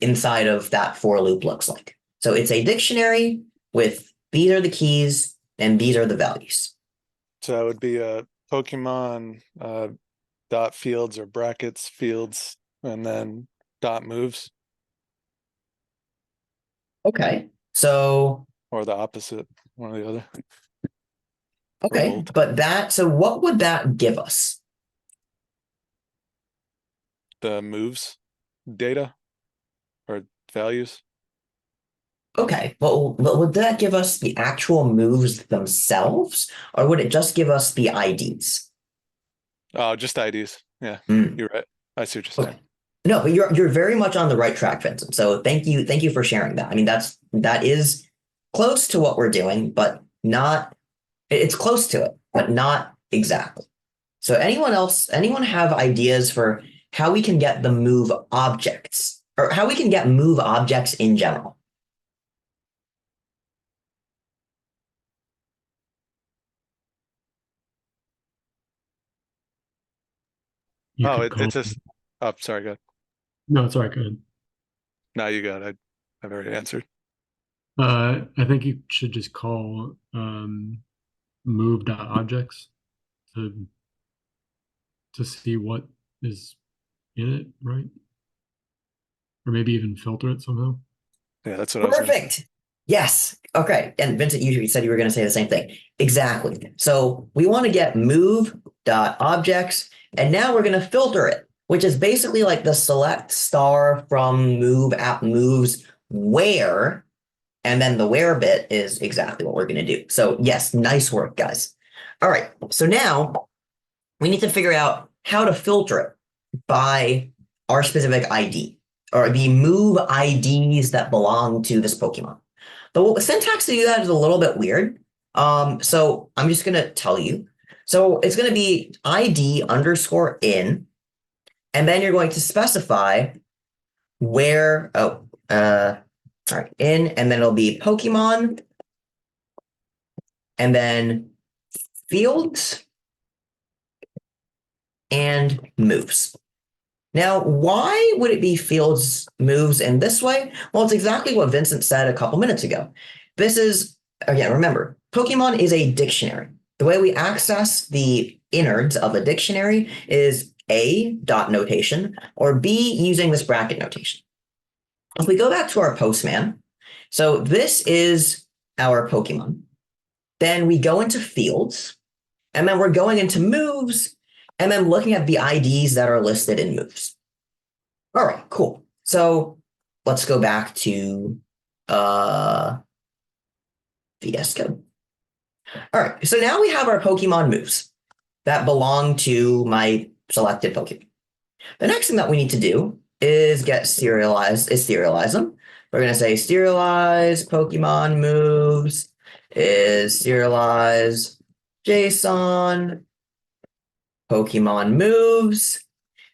inside of that for loop looks like. So it's a dictionary with these are the keys and these are the values. So it would be a Pokemon dot fields or brackets fields and then dot moves, Okay, so or the opposite, one or the other. okay, both. but so what would that give us? The moves data or values. Okay, but would that give us the actual moves themselves, or would it just give us the IDs? Oh, just IDs. Yeah, Hmm. you're right. I see what you're saying. Okay. No, but you're very much on the right track, Vincent. So thank you for sharing that. I mean, that is close to what we're doing, but not. It's close to it, but not exactly. So anyone have ideas for how we can get the move objects, or how we can get move objects in general? You Oh, could it's call. just. Oh, sorry. Go ahead. No, it's all right. Go ahead. No, you got it. I've already answered. I think you should just call move.objects to see what is in it, right? Or maybe even filter it somehow. Yeah, that's what I was gonna say. Perfect. Yes. Okay. And Vincent, you said you were going to say the same thing. Exactly. So we want to get move.objects, and now we're going to filter it, which is basically like the select star from move app moves where, and then the where bit is exactly what we're going to do. So yes, nice work, guys. All right. So now we need to figure out how to filter it by our specific ID. or the move IDs that belong to this Pokemon. The syntax to do that is a little bit weird. So I'm just going to tell you. So it's going to be ID underscore in, and then you're going to specify where, all right, in, and then it'll be Pokemon, and then fields and moves. Now, why would it be fields, moves in this way? Well, it's exactly what Vincent said a couple minutes ago. This is, again, remember, Pokemon is a dictionary. The way we access the innards of a dictionary is A, dot notation, or B, using this bracket notation. If we go back to our Postman, so this is our Pokemon. Then we go into fields, and then we're going into moves, and then looking at the IDs that are listed in moves. All right, cool. So let's go back to VS Code. All right, so now we have our Pokemon moves that belong to my selected Pokemon. The next thing that we need to do is serialize them. We're going to say serialize Pokemon moves is serialize JSON Pokemon moves,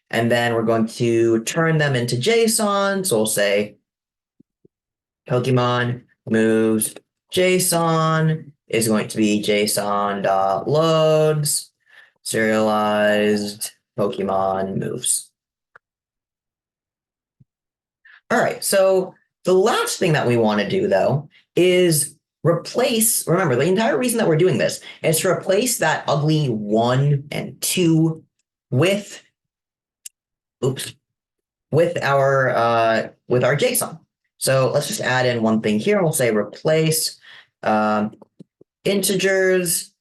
and then we're going to turn them into JSON. So we'll say Pokemon moves JSON is going to be JSON.loads serialized Pokemon moves. All right, so the last thing that we want to do, though, is replace, remember, the entire reason that we're doing this is to replace that ugly 1 and 2 with our JSON. So let's just add in one thing here. We'll say replace integers,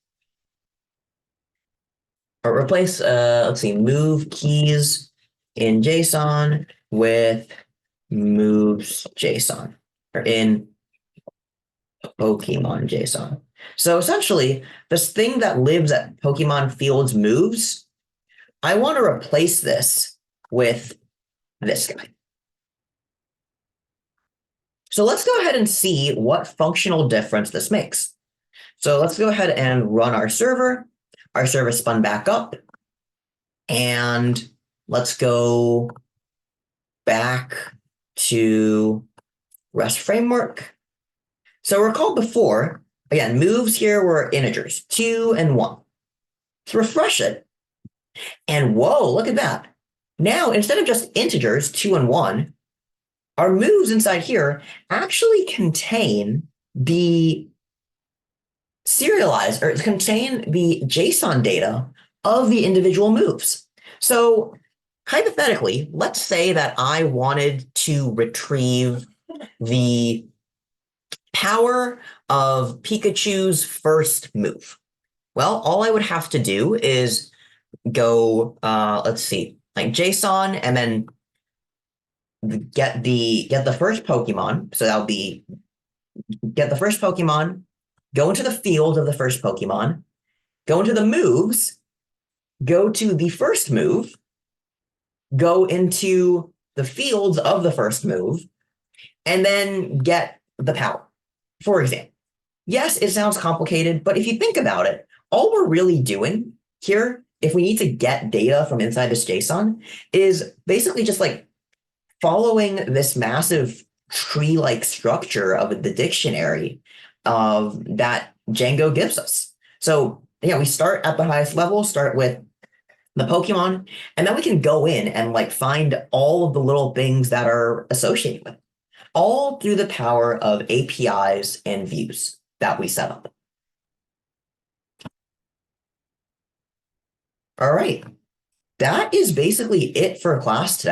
or replace, let's see, move keys in JSON with moves JSON, or in Pokemon JSON. So essentially, this thing that lives at Pokemon fields moves, I want to replace this with this guy. So let's go ahead and see what functional difference this makes. So let's go ahead and run our server. Our server spun back up. And let's go back to REST framework. So recall before, again, moves here were integers, 2 and 1. Let's refresh it. And whoa, look at that. Now, instead of just integers, 2 and 1, our moves inside here actually contain the serialized, or contain the JSON data of the individual moves. So hypothetically, let's say that I wanted to retrieve the power of Pikachu's first move. Well, all I would have to do is go, let's see, like JSON, and then get the first Pokemon. So that'll be get the first Pokemon, go into the field of the first Pokemon, go into the moves, go to the first move, go into the fields of the first move, and then get the power. For example, yes, it sounds complicated, but if you think about it, all we're really doing here, if we need to get data from inside this JSON, is basically just like following this massive tree-like structure of the dictionary that Django gives us. So yeah, we start at the highest level, start with the Pokemon, and then we can go in and like find all of the little things that are associated with it, all through the power of APIs and views that we set up. All right, that is basically it for class today.